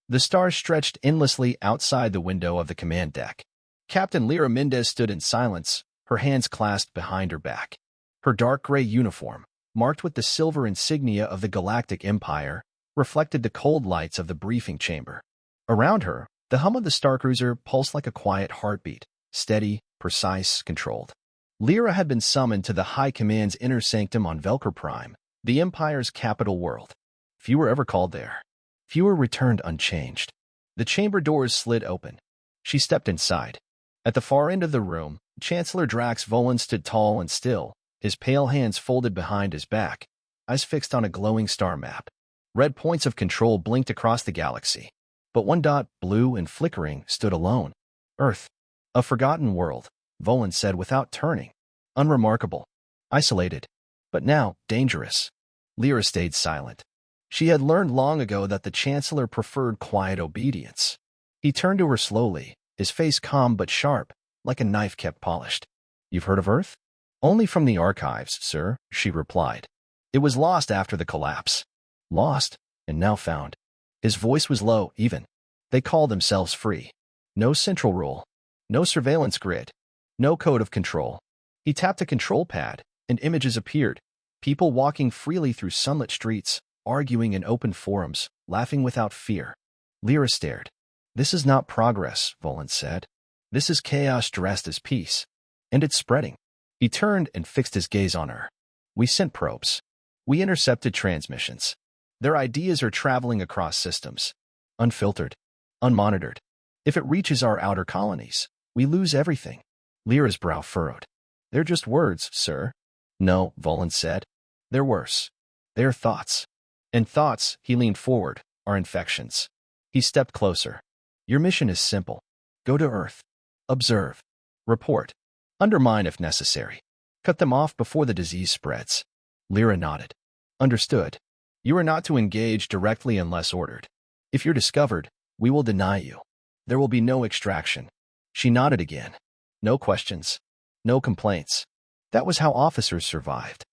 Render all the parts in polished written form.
The stars stretched endlessly outside the window of the command deck. Captain Lyra Mendez stood in silence, her hands clasped behind her back. Her dark gray uniform, marked with the silver insignia of the Galactic Empire, reflected the cold lights of the briefing chamber. Around her, the hum of the starcruiser pulsed like a quiet heartbeat, steady, precise, controlled. Lyra had been summoned to the High Command's inner sanctum on Velker Prime, the Empire's capital world. Few were ever called there. Fewer returned unchanged. The chamber doors slid open. She stepped inside. At the far end of the room, Chancellor Drax Volan stood tall and still, his pale hands folded behind his back, eyes fixed on a glowing star map. Red points of control blinked across the galaxy. But one dot, blue and flickering, stood alone. Earth. A forgotten world, Volan said without turning. Unremarkable. Isolated. But now, dangerous. Lyra stayed silent. She had learned long ago that the Chancellor preferred quiet obedience. He turned to her slowly, his face calm but sharp, like a knife kept polished. You've heard of Earth? Only from the archives, sir, she replied. It was lost after the collapse. Lost, and now found. His voice was low, even. They called themselves free. No central rule. No surveillance grid. No code of control. He tapped a control pad, and images appeared. People walking freely through sunlit streets, arguing in open forums, laughing without fear. Lyra stared. This is not progress, Volan said. This is chaos dressed as peace. And it's spreading. He turned and fixed his gaze on her. We sent probes. We intercepted transmissions. Their ideas are traveling across systems. Unfiltered. Unmonitored. If it reaches our outer colonies, we lose everything. Lyra's brow furrowed. They're just words, sir. No, Volan said. They're worse. They're thoughts. And thoughts, he leaned forward, are infections. He stepped closer. Your mission is simple. Go to Earth. Observe. Report. Undermine if necessary. Cut them off before the disease spreads. Lyra nodded. Understood. You are not to engage directly unless ordered. If you're discovered, we will deny you. There will be no extraction. She nodded again. No questions. No complaints. That was how officers survived.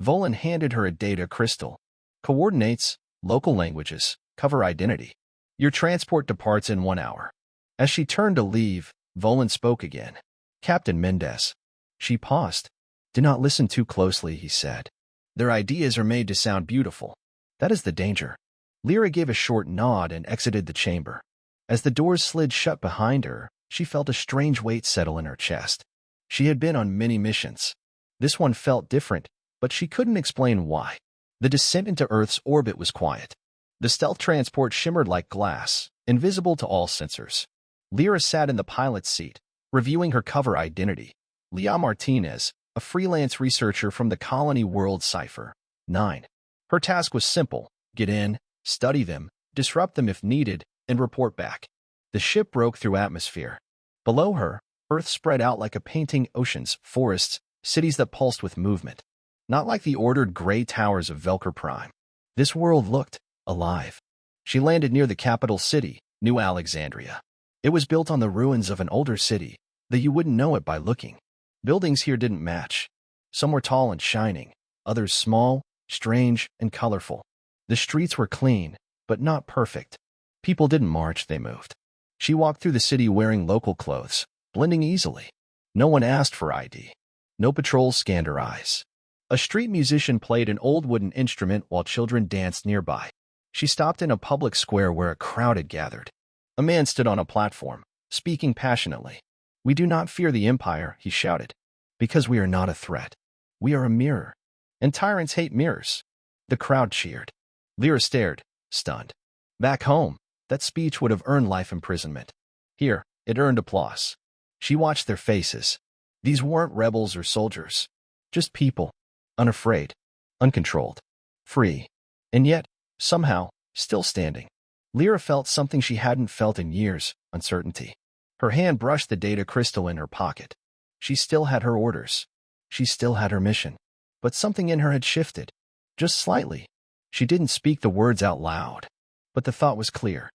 Volan handed her a data crystal. Coordinates, local languages, cover identity. Your transport departs in 1 hour. As she turned to leave, Volan spoke again. Captain Mendez. She paused. Do not listen too closely, he said. Their ideas are made to sound beautiful. That is the danger. Lyra gave a short nod and exited the chamber. As the doors slid shut behind her, she felt a strange weight settle in her chest. She had been on many missions. This one felt different, but she couldn't explain why. The descent into Earth's orbit was quiet. The stealth transport shimmered like glass, invisible to all sensors. Lyra sat in the pilot's seat, reviewing her cover identity. Leah Martinez, a freelance researcher from the colony world Cipher 9. Her task was simple: get in, study them, disrupt them if needed, and report back. The ship broke through atmosphere. Below her, Earth spread out like a painting: oceans, forests, cities that pulsed with movement. Not like the ordered gray towers of Velker Prime. This world looked alive. She landed near the capital city, New Alexandria. It was built on the ruins of an older city, though you wouldn't know it by looking. Buildings here didn't match. Some were tall and shining, others small, strange, and colorful. The streets were clean, but not perfect. People didn't march, they moved. She walked through the city wearing local clothes, blending easily. No one asked for ID. No patrols scanned her eyes. A street musician played an old wooden instrument while children danced nearby. She stopped in a public square where a crowd had gathered. A man stood on a platform, speaking passionately. We do not fear the Empire, he shouted, because we are not a threat. We are a mirror. And tyrants hate mirrors. The crowd cheered. Lyra stared, stunned. Back home, that speech would have earned life imprisonment. Here, it earned applause. She watched their faces. These weren't rebels or soldiers. Just people. Unafraid. Uncontrolled. Free. And yet, somehow, still standing. Lyra felt something she hadn't felt in years: uncertainty. Her hand brushed the data crystal in her pocket. She still had her orders. She still had her mission. But something in her had shifted. Just slightly. She didn't speak the words out loud. But the thought was clear.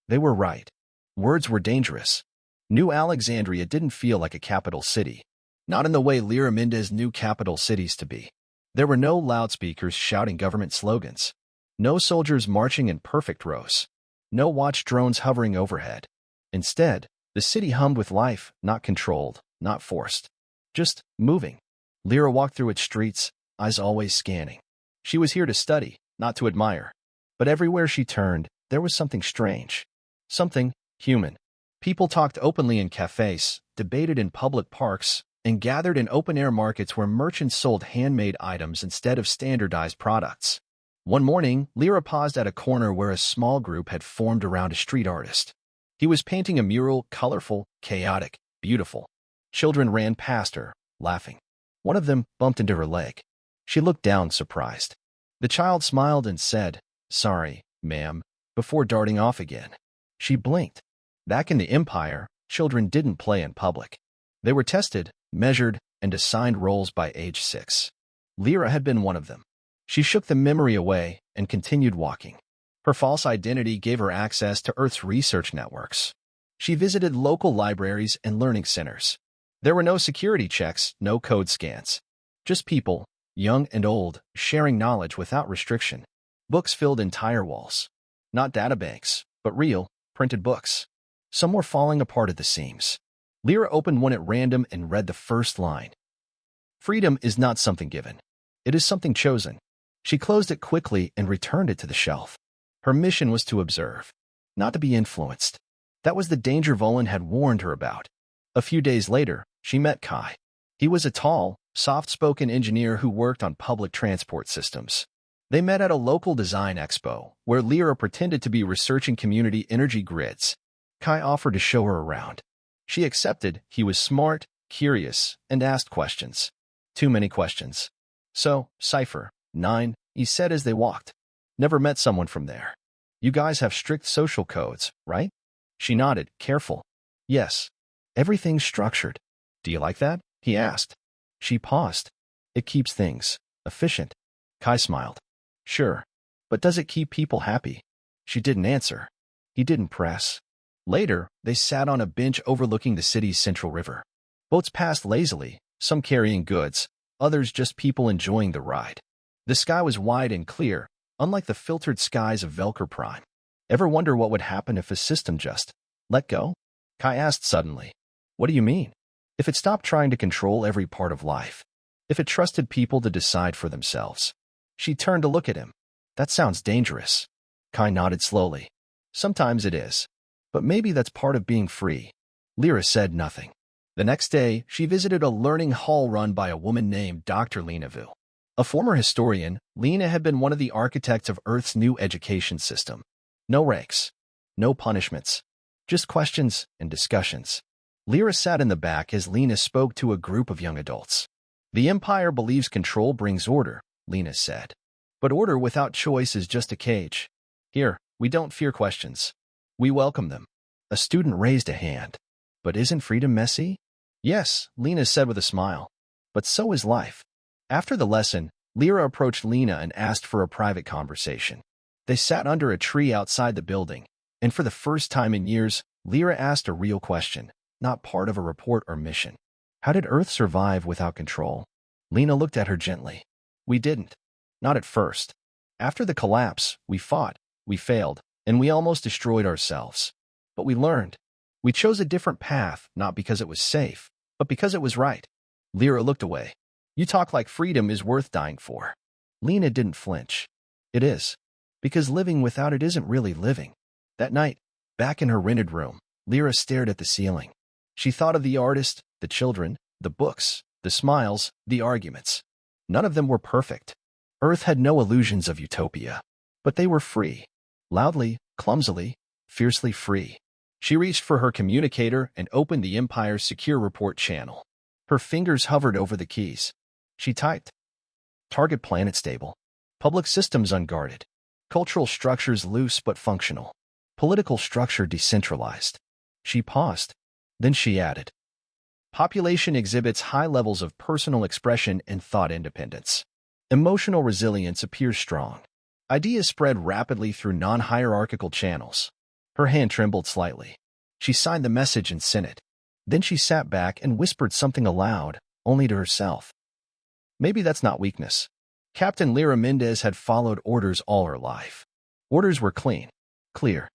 They were right. Words were dangerous. New Alexandria didn't feel like a capital city. Not in the way Lyra Mendez knew capital cities to be. There were no loudspeakers shouting government slogans. No soldiers marching in perfect rows. No watch drones hovering overhead. Instead, the city hummed with life, not controlled, not forced. Just moving. Lyra walked through its streets, eyes always scanning. She was here to study, not to admire. But everywhere she turned, there was something strange. Something human. People talked openly in cafes, debated in public parks, and gathered in open-air markets where merchants sold handmade items instead of standardized products. One morning, Lyra paused at a corner where a small group had formed around a street artist. He was painting a mural, colorful, chaotic, beautiful. Children ran past her, laughing. One of them bumped into her leg. She looked down, surprised. The child smiled and said, "Sorry, ma'am," before darting off again. She blinked. Back in the Empire, children didn't play in public. They were tested, measured, and assigned roles by age 6. Lyra had been one of them. She shook the memory away and continued walking. Her false identity gave her access to Earth's research networks. She visited local libraries and learning centers. There were no security checks, no code scans. Just people, young and old, sharing knowledge without restriction. Books filled entire walls. Not databanks, but real, printed books. Some were falling apart at the seams. Lyra opened one at random and read the first line. Freedom is not something given. It is something chosen. She closed it quickly and returned it to the shelf. Her mission was to observe, not to be influenced. That was the danger Volan had warned her about. A few days later, she met Kai. He was a tall, soft-spoken engineer who worked on public transport systems. They met at a local design expo, where Lyra pretended to be researching community energy grids. Kai offered to show her around. She accepted. He was smart, curious, and asked questions. Too many questions. So, Cypher, 9, he said as they walked. Never met someone from there. You guys have strict social codes, right? She nodded, careful. Yes. Everything's structured. Do you like that? He asked. She paused. It keeps things efficient. Kai smiled. Sure. But does it keep people happy? She didn't answer. He didn't press. Later, they sat on a bench overlooking the city's central river. Boats passed lazily, some carrying goods, others just people enjoying the ride. The sky was wide and clear, unlike the filtered skies of Velker Prime. Ever wonder what would happen if a system just let go? Kai asked suddenly. What do you mean? If it stopped trying to control every part of life. If it trusted people to decide for themselves. She turned to look at him. That sounds dangerous. Kai nodded slowly. Sometimes it is. But maybe that's part of being free. Lyra said nothing. The next day, she visited a learning hall run by a woman named Dr. Lena Vu. A former historian, Lena had been one of the architects of Earth's new education system. No ranks. No punishments. Just questions and discussions. Lyra sat in the back as Lena spoke to a group of young adults. The Empire believes control brings order, Lena said. But order without choice is just a cage. Here, we don't fear questions. We welcome them. A student raised a hand. But isn't freedom messy? Yes, Lena said with a smile. But so is life. After the lesson, Lyra approached Lena and asked for a private conversation. They sat under a tree outside the building, and for the first time in years, Lyra asked a real question, not part of a report or mission. How did Earth survive without control? Lena looked at her gently. We didn't. Not at first. After the collapse, we fought, we failed, and we almost destroyed ourselves. But we learned. We chose a different path, not because it was safe, but because it was right. Lyra looked away. You talk like freedom is worth dying for. Lena didn't flinch. It is. Because living without it isn't really living. That night, back in her rented room, Lyra stared at the ceiling. She thought of the artist, the children, the books, the smiles, the arguments. None of them were perfect. Earth had no illusions of utopia. But they were free. Loudly, clumsily, fiercely free. She reached for her communicator and opened the Empire's secure report channel. Her fingers hovered over the keys. She typed. Target planet stable. Public systems unguarded. Cultural structures loose but functional. Political structure decentralized. She paused. Then she added. Population exhibits high levels of personal expression and thought independence. Emotional resilience appears strong. Ideas spread rapidly through non-hierarchical channels. Her hand trembled slightly. She signed the message and sent it. Then she sat back and whispered something aloud, only to herself. Maybe that's not weakness. Captain Lyra Mendez had followed orders all her life. Orders were clean, clear.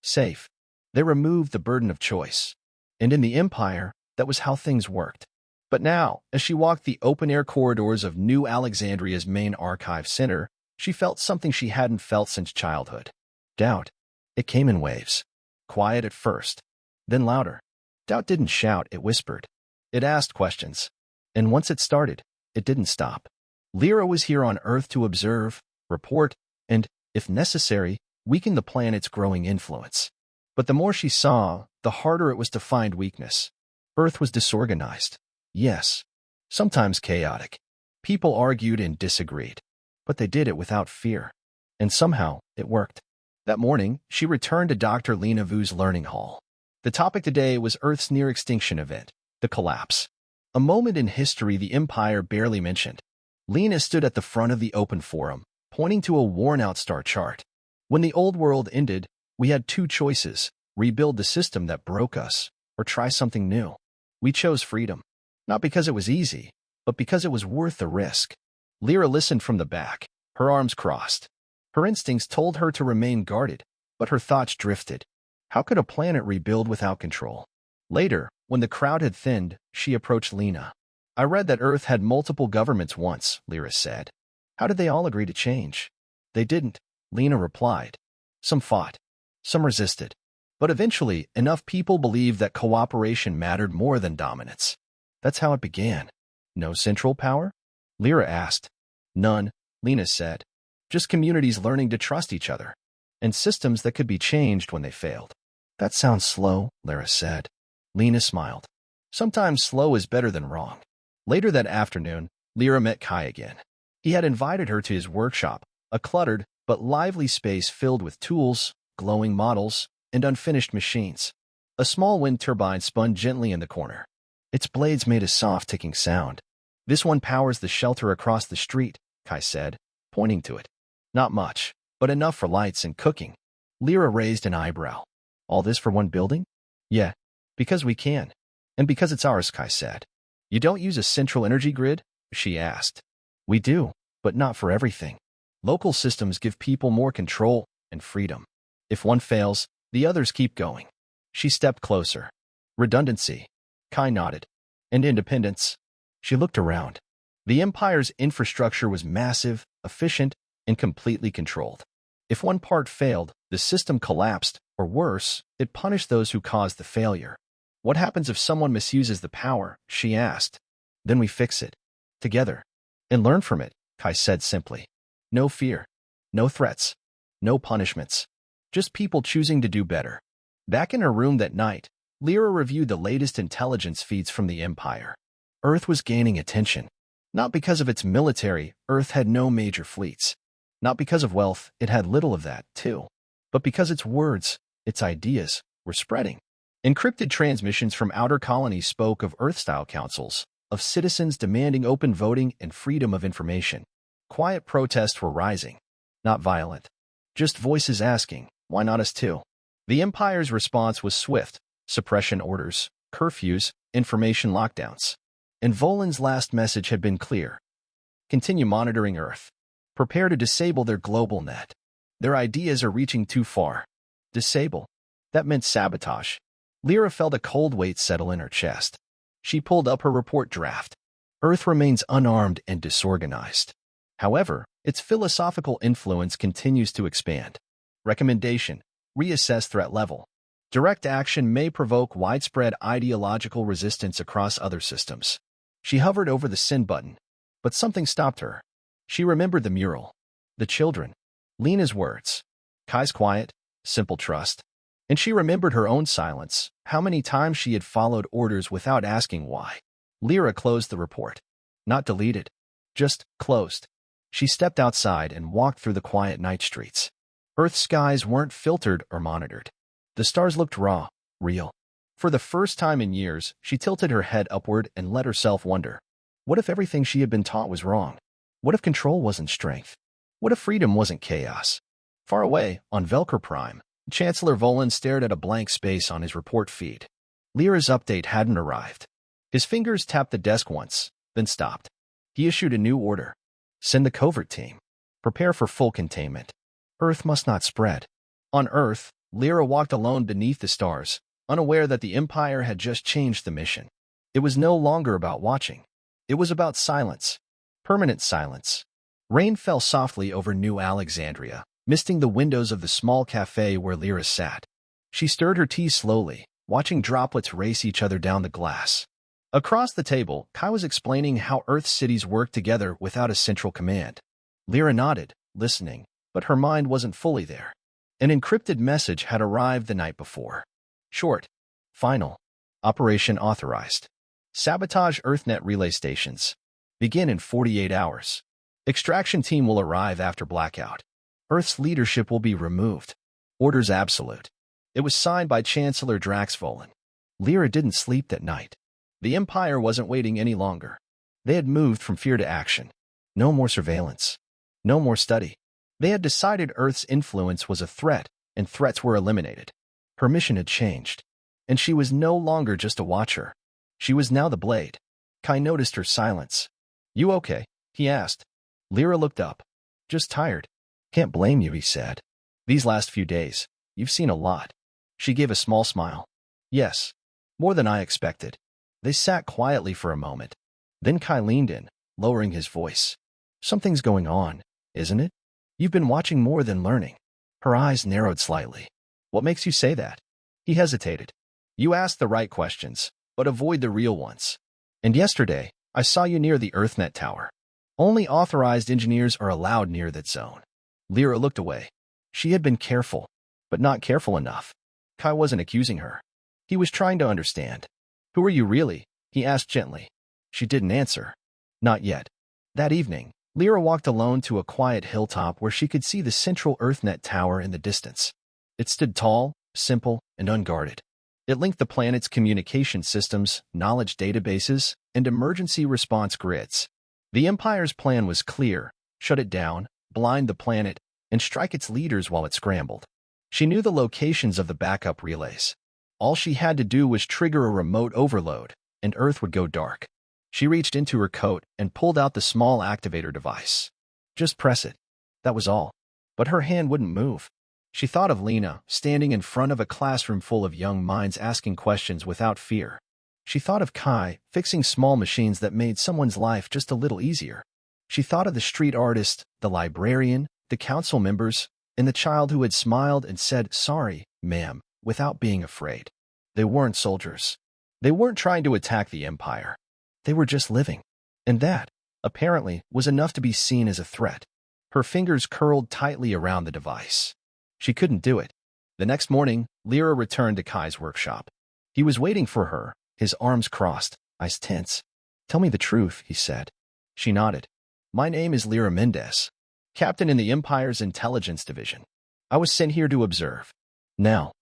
safe. They removed the burden of choice. And in the Empire, that was how things worked. But now, as she walked the open-air corridors of New Alexandria's main archive center, she felt something she hadn't felt since childhood. Doubt. It came in waves. Quiet at first, then louder. Doubt didn't shout, it whispered. It asked questions. And once it started, it didn't stop. Lyra was here on Earth to observe, report, and, if necessary, weaken the planet's growing influence. But the more she saw, the harder it was to find weakness. Earth was disorganized. Yes. Sometimes chaotic. People argued and disagreed. But they did it without fear. And somehow, it worked. That morning, she returned to Dr. Lena Vu's learning hall. The topic today was Earth's near-extinction event, the collapse. A moment in history the Empire barely mentioned. Lena stood at the front of the open forum, pointing to a worn-out star chart. When the old world ended, we had two choices: rebuild the system that broke us, or try something new. We chose freedom. Not because it was easy, but because it was worth the risk. Lyra listened from the back, her arms crossed. Her instincts told her to remain guarded, but her thoughts drifted. How could a planet rebuild without control? Later, when the crowd had thinned, she approached Lena. I read that Earth had multiple governments once, Lyra said. How did they all agree to change? They didn't, Lena replied. Some fought. Some resisted. But eventually, enough people believed that cooperation mattered more than dominance. That's how it began. No central power? Lyra asked. None, Lena said. Just communities learning to trust each other. And systems that could be changed when they failed. That sounds slow, Lyra said. Lena smiled. Sometimes slow is better than wrong. Later that afternoon, Lyra met Kai again. He had invited her to his workshop, a cluttered but lively space filled with tools, glowing models, and unfinished machines. A small wind turbine spun gently in the corner. Its blades made a soft ticking sound. This one powers the shelter across the street, Kai said, pointing to it. Not much, but enough for lights and cooking. Lyra raised an eyebrow. All this for one building? Yeah, because we can. And because it's ours, Kai said. You don't use a central energy grid? She asked. We do, but not for everything. Local systems give people more control and freedom. If one fails, the others keep going. She stepped closer. Redundancy. Kai nodded. And independence. She looked around. The Empire's infrastructure was massive, efficient, and completely controlled. If one part failed, the system collapsed, or worse, it punished those who caused the failure. What happens if someone misuses the power? She asked. Then we fix it. Together. And learn from it, Kai said simply. No fear. No threats. No punishments. Just people choosing to do better. Back in her room that night, Lyra reviewed the latest intelligence feeds from the Empire. Earth was gaining attention. Not because of its military, Earth had no major fleets. Not because of wealth, it had little of that, too. But because its words, its ideas, were spreading. Encrypted transmissions from outer colonies spoke of Earth-style councils, of citizens demanding open voting and freedom of information. Quiet protests were rising. Not violent. Just voices asking, why not us too? The Empire's response was swift. Suppression orders, curfews, information lockdowns. And Volan's last message had been clear. Continue monitoring Earth. Prepare to disable their global net. Their ideas are reaching too far. Disable. That meant sabotage. Lyra felt a cold weight settle in her chest. She pulled up her report draft. Earth remains unarmed and disorganized. However, its philosophical influence continues to expand. Recommendation: reassess threat level. Direct action may provoke widespread ideological resistance across other systems. She hovered over the send button, but something stopped her. She remembered the mural, the children, Lena's words, Kai's quiet, simple trust. And she remembered her own silence, how many times she had followed orders without asking why. Lyra closed the report. Not deleted, just closed. She stepped outside and walked through the quiet night streets. Earth's skies weren't filtered or monitored. The stars looked raw, real. For the first time in years, she tilted her head upward and let herself wonder. What if everything she had been taught was wrong? What if control wasn't strength? What if freedom wasn't chaos? Far away, on Velker Prime, Chancellor Volan stared at a blank space on his report feed. Lyra's update hadn't arrived. His fingers tapped the desk once, then stopped. He issued a new order. Send the covert team. Prepare for full containment. Earth must not spread. On Earth, Lyra walked alone beneath the stars, unaware that the Empire had just changed the mission. It was no longer about watching. It was about silence. Permanent silence. Rain fell softly over New Alexandria, misting the windows of the small cafe where Lyra sat. She stirred her tea slowly, watching droplets race each other down the glass. Across the table, Kai was explaining how Earth's cities work together without a central command. Lyra nodded, listening, but her mind wasn't fully there. An encrypted message had arrived the night before. Short. Final. Operation authorized. Sabotage EarthNet relay stations. Begin in 48 hours. Extraction team will arrive after blackout. Earth's leadership will be removed. Orders absolute. It was signed by Chancellor Draxvolan. Lyra didn't sleep that night. The Empire wasn't waiting any longer. They had moved from fear to action. No more surveillance. No more study. They had decided Earth's influence was a threat, and threats were eliminated. Her mission had changed, and she was no longer just a watcher. She was now the blade. Kai noticed her silence. "You okay?" he asked. Lyra looked up. "Just tired." "Can't blame you," he said. "These last few days, you've seen a lot." She gave a small smile. "Yes, more than I expected." They sat quietly for a moment. Then Kai leaned in, lowering his voice. "Something's going on, isn't it? You've been watching more than learning." Her eyes narrowed slightly. "What makes you say that?" He hesitated. "You ask the right questions, but avoid the real ones. And yesterday, I saw you near the EarthNet tower. Only authorized engineers are allowed near that zone." Lyra looked away. She had been careful, but not careful enough. Kai wasn't accusing her. He was trying to understand. "Who are you really?" he asked gently. She didn't answer. Not yet. That evening, Lyra walked alone to a quiet hilltop where she could see the central EarthNet tower in the distance. It stood tall, simple, and unguarded. It linked the planet's communication systems, knowledge databases, and emergency response grids. The Empire's plan was clear: shut it down, blind the planet, and strike its leaders while it scrambled. She knew the locations of the backup relays. All she had to do was trigger a remote overload, and Earth would go dark. She reached into her coat and pulled out the small activator device. Just press it. That was all. But her hand wouldn't move. She thought of Lena, standing in front of a classroom full of young minds asking questions without fear. She thought of Kai, fixing small machines that made someone's life just a little easier. She thought of the street artist, the librarian, the council members, and the child who had smiled and said, "Sorry, ma'am," without being afraid. They weren't soldiers. They weren't trying to attack the Empire. They were just living. And that, apparently, was enough to be seen as a threat. Her fingers curled tightly around the device. She couldn't do it. The next morning, Lyra returned to Kai's workshop. He was waiting for her, his arms crossed, eyes tense. "Tell me the truth," he said. She nodded. "My name is Lyra Mendez, captain in the Empire's intelligence division. I was sent here to observe. Now,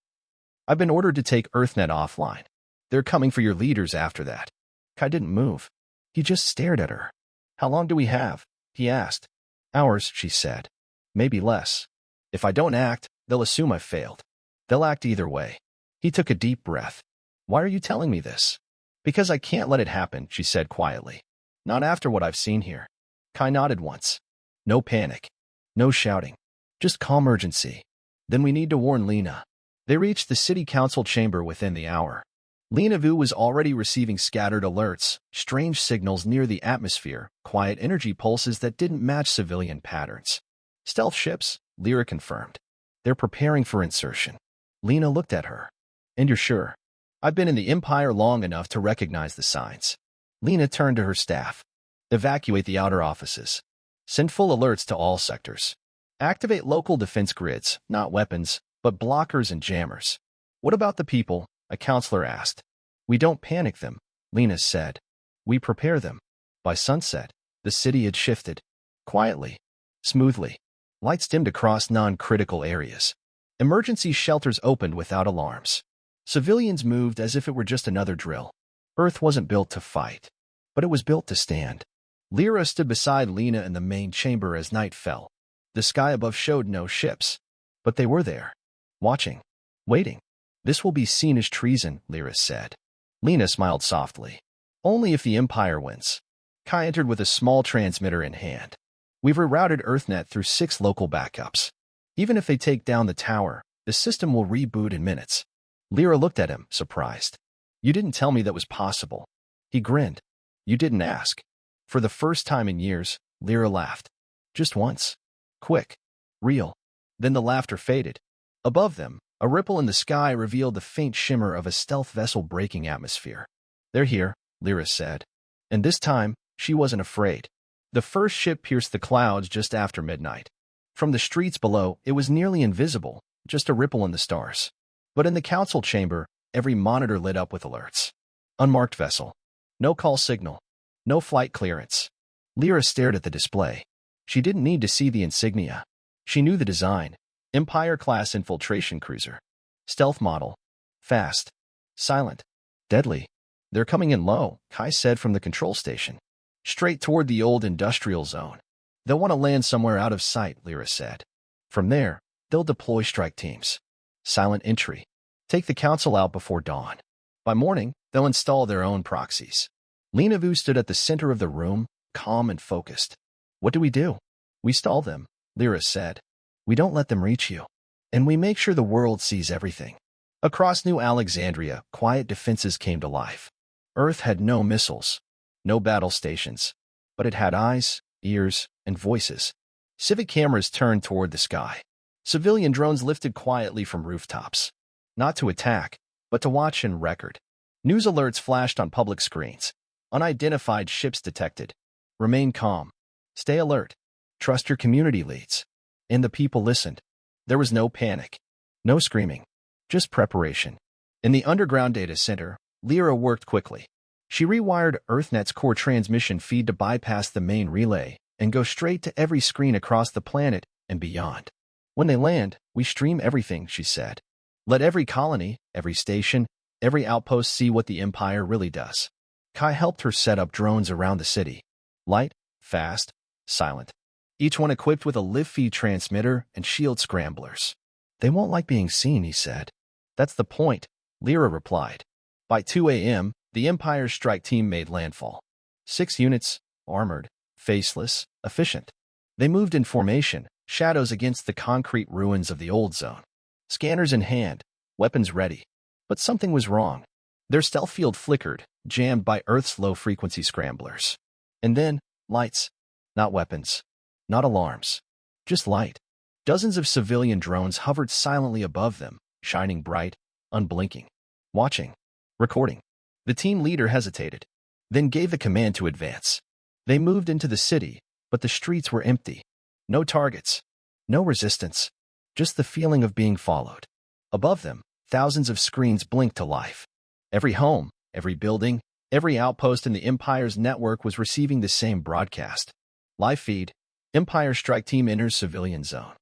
I've been ordered to take EarthNet offline. They're coming for your leaders after that." Kai didn't move. He just stared at her. "How long do we have?" he asked. "Hours," she said. "Maybe less. If I don't act, they'll assume I've failed. They'll act either way." He took a deep breath. "Why are you telling me this?" "Because I can't let it happen," she said quietly. "Not after what I've seen here." Kai nodded once. "No panic. No shouting. Just calm urgency. Then we need to warn Lena." They reached the city council chamber within the hour. Lena Vu was already receiving scattered alerts, strange signals near the atmosphere, quiet energy pulses that didn't match civilian patterns. "Stealth ships," Lyra confirmed. "They're preparing for insertion." Lena looked at her. "And you're sure?" "I've been in the Empire long enough to recognize the signs." Lena turned to her staff. "Evacuate the outer offices. Send full alerts to all sectors. Activate local defense grids, not weapons, but blockers and jammers." "What about the people?" a counselor asked. "We don't panic them," Lena said. "We prepare them." By sunset, the city had shifted. Quietly, smoothly. Lights dimmed across non-critical areas. Emergency shelters opened without alarms. Civilians moved as if it were just another drill. Earth wasn't built to fight, but it was built to stand. Lyra stood beside Lena in the main chamber as night fell. The sky above showed no ships, but they were there, watching, waiting. "This will be seen as treason," Lyra said. Lena smiled softly. "Only if the Empire wins." Kai entered with a small transmitter in hand. "We've rerouted EarthNet through 6 local backups. Even if they take down the tower, The system will reboot in minutes. Lyra looked at him, surprised. You didn't tell me that was possible. He grinned. You didn't ask. For the first time in years, Lyra laughed. Just once. Quick. Real. Then the laughter faded. Above them, a ripple in the sky revealed the faint shimmer of a stealth vessel breaking atmosphere. They're here, Lyra said. And this time, she wasn't afraid. The first ship pierced the clouds just after midnight. From the streets below, it was nearly invisible, just a ripple in the stars. But in the council chamber, every monitor lit up with alerts. Unmarked vessel. No call signal. No flight clearance. Lyra stared at the display. She didn't need to see the insignia. She knew the design. Empire-class infiltration cruiser. Stealth model. Fast. Silent. Deadly. They're coming in low, Kai said from the control station. Straight toward the old industrial zone. They'll want to land somewhere out of sight, Lyra said. From there, they'll deploy strike teams. Silent entry. Take the council out before dawn. By morning, they'll install their own proxies. Lena Vu stood at the center of the room, calm and focused. What do? We stall them, Lyra said. We don't let them reach you. And we make sure the world sees everything. Across New Alexandria, quiet defenses came to life. Earth had no missiles, no battle stations, but it had eyes, ears, and voices. Civic cameras turned toward the sky. Civilian drones lifted quietly from rooftops. Not to attack, but to watch and record. News alerts flashed on public screens. Unidentified ships detected. Remain calm. Stay alert. Trust your community leads. And the people listened. There was no panic. No screaming. Just preparation. In the underground data center, Lyra worked quickly. She rewired EarthNet's core transmission feed to bypass the main relay and go straight to every screen across the planet and beyond. When they land, we stream everything, she said. Let every colony, every station, every outpost see what the Empire really does. Kai helped her set up drones around the city. Light, fast, silent. Each one equipped with a live feed transmitter and shield scramblers. They won't like being seen, he said. That's the point, Lyra replied. By 2 a.m., the Empire's strike team made landfall. 6 units, armored, faceless, efficient. They moved in formation, shadows against the concrete ruins of the old zone. Scanners in hand, weapons ready. But something was wrong. Their stealth field flickered, jammed by Earth's low-frequency scramblers. And then, lights. Not weapons. Not alarms. Just light. Dozens of civilian drones hovered silently above them, shining bright, unblinking. Watching. Recording. The team leader hesitated, then gave the command to advance. They moved into the city, but the streets were empty. No targets. No resistance. Just the feeling of being followed. Above them, thousands of screens blinked to life. Every home, every building, every outpost in the Empire's network was receiving the same broadcast. Live feed. Empire strike team enters civilian zone.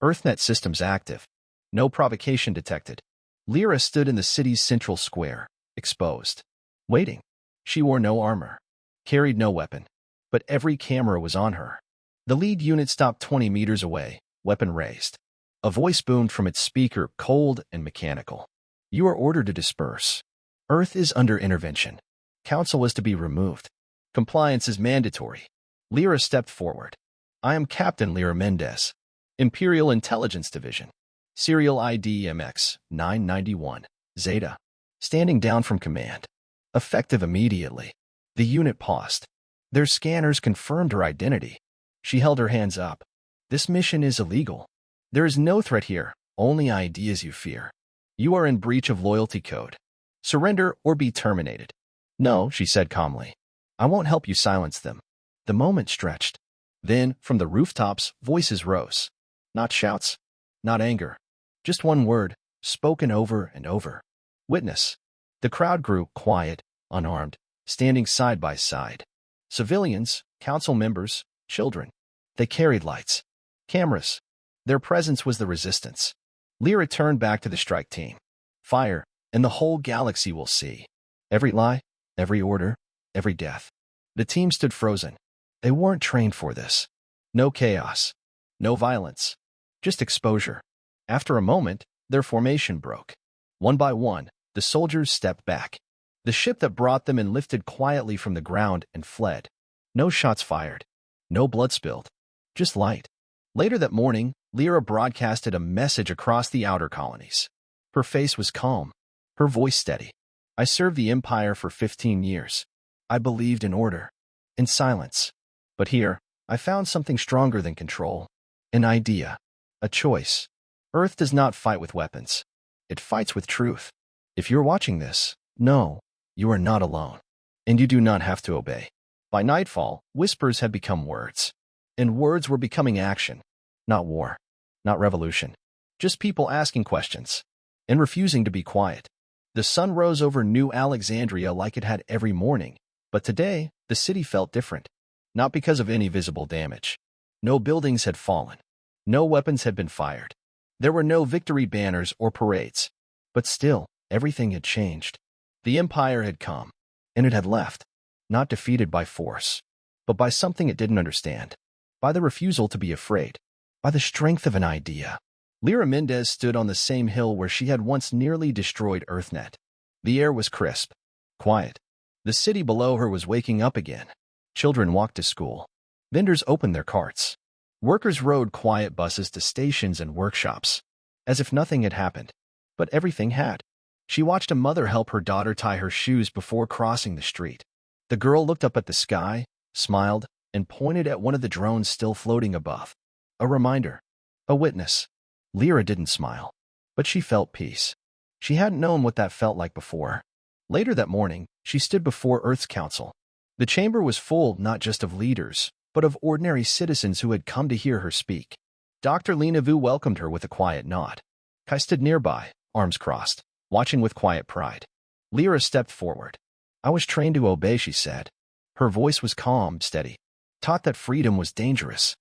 EarthNet systems active. No provocation detected. Lyra stood in the city's central square, exposed. Waiting. She wore no armor. Carried no weapon. But every camera was on her. The lead unit stopped 20 meters away, weapon raised. A voice boomed from its speaker, cold and mechanical. You are ordered to disperse. Earth is under intervention. Council is to be removed. Compliance is mandatory. Lyra stepped forward. I am Captain Lyra Mendez, Imperial Intelligence Division. Serial ID MX 991, Zeta. Standing down from command. Effective immediately. The unit paused. Their scanners confirmed her identity. She held her hands up. This mission is illegal. There is no threat here, only ideas you fear. You are in breach of loyalty code. Surrender or be terminated. No, she said calmly. I won't help you silence them. The moment stretched. Then, from the rooftops, voices rose. Not shouts, not anger. Just one word, spoken over and over. Witness. The crowd grew quiet, unarmed, standing side by side. Civilians, council members, children. They carried lights. Cameras. Their presence was the resistance. Lyra turned back to the strike team. Fire, and the whole galaxy will see. Every lie, every order, every death. The team stood frozen. They weren't trained for this. No chaos. No violence. Just exposure. After a moment, their formation broke. One by one, the soldiers stepped back. The ship that brought them in lifted quietly from the ground and fled. No shots fired. No blood spilled. Just light. Later that morning, Lyra broadcasted a message across the outer colonies. Her face was calm, her voice steady. I served the Empire for 15 years. I believed in order, in silence. But here, I found something stronger than control. An idea, a choice. Earth does not fight with weapons. It fights with truth. If you're watching this, know, you are not alone. And you do not have to obey. By nightfall, whispers had become words. And words were becoming action. Not war. Not revolution. Just people asking questions. And refusing to be quiet. The sun rose over New Alexandria like it had every morning. But today, the city felt different. Not because of any visible damage. No buildings had fallen. No weapons had been fired. There were no victory banners or parades. But still, everything had changed. The Empire had come. And it had left. Not defeated by force. But by something it didn't understand. By the refusal to be afraid. By the strength of an idea. Lyra Mendez stood on the same hill where she had once nearly destroyed EarthNet. The air was crisp. Quiet. The city below her was waking up again. Children walked to school. Vendors opened their carts. Workers rode quiet buses to stations and workshops. As if nothing had happened. But everything had. She watched a mother help her daughter tie her shoes before crossing the street. The girl looked up at the sky, smiled, and pointed at one of the drones still floating above. A reminder. A witness. Lyra didn't smile. But she felt peace. She hadn't known what that felt like before. Later that morning, she stood before Earth's council. The chamber was full not just of leaders, but of ordinary citizens who had come to hear her speak. Dr. Lena Vu welcomed her with a quiet nod. Kai stood nearby, arms crossed, watching with quiet pride. Lyra stepped forward. I was trained to obey, she said. Her voice was calm, steady. Taught that freedom was dangerous.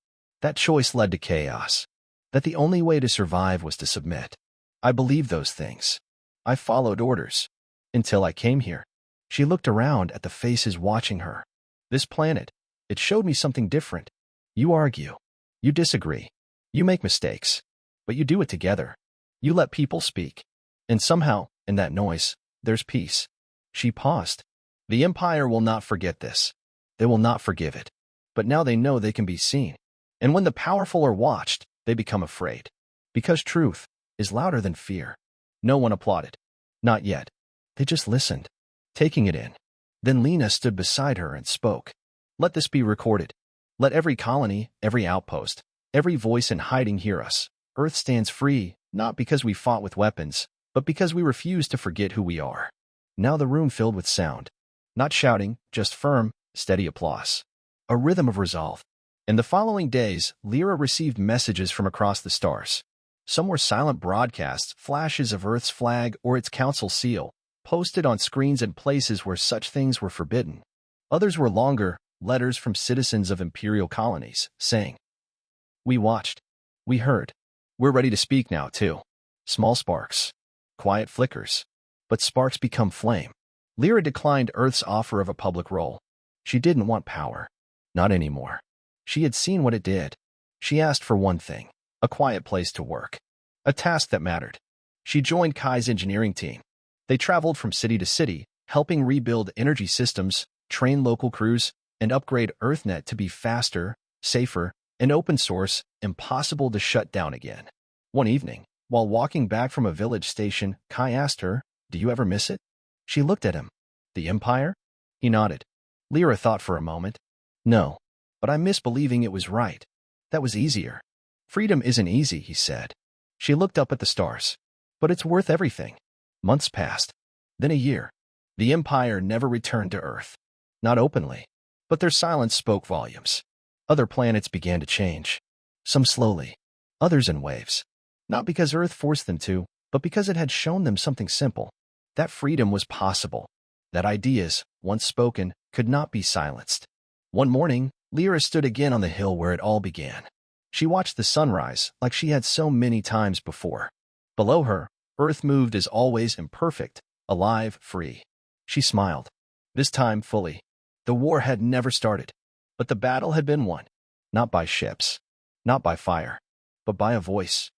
That choice led to chaos. That the only way to survive was to submit. I believed those things. I followed orders. Until I came here. She looked around at the faces watching her. This planet, it showed me something different. You argue. You disagree. You make mistakes. But you do it together. You let people speak. And somehow, in that noise, there's peace. She paused. The Empire will not forget this. They will not forgive it. But now they know they can be seen. And when the powerful are watched, they become afraid. Because truth is louder than fear. No one applauded. Not yet. They just listened, taking it in. Then Lena stood beside her and spoke. Let this be recorded. Let every colony, every outpost, every voice in hiding hear us. Earth stands free, not because we fought with weapons, but because we refuse to forget who we are. Now the room filled with sound. Not shouting, just firm, steady applause. A rhythm of resolve. In the following days, Lyra received messages from across the stars. Some were silent broadcasts, flashes of Earth's flag or its council seal, posted on screens in places where such things were forbidden. Others were longer, letters from citizens of imperial colonies, saying, We watched. We heard. We're ready to speak now, too. Small sparks. Quiet flickers. But sparks become flame. Lyra declined Earth's offer of a public role. She didn't want power. Not anymore. She had seen what it did. She asked for one thing. A quiet place to work. A task that mattered. She joined Kai's engineering team. They traveled from city to city, helping rebuild energy systems, train local crews, and upgrade EarthNet to be faster, safer, and open source, impossible to shut down again. One evening, while walking back from a village station, Kai asked her, Do you ever miss it? She looked at him. The Empire? He nodded. Lyra thought for a moment. No, but I miss believing it was right. That was easier. Freedom isn't easy, he said. She looked up at the stars. But it's worth everything. Months passed. Then a year. The Empire never returned to Earth. Not openly. But their silence spoke volumes. Other planets began to change. Some slowly. Others in waves. Not because Earth forced them to, but because it had shown them something simple. That freedom was possible. That ideas, once spoken, could not be silenced. One morning, Lyra stood again on the hill where it all began. She watched the sunrise like she had so many times before. Below her, Earth moved as always imperfect, alive, free. She smiled. This time fully. The war had never started. But the battle had been won. Not by ships. Not by fire. But by a voice.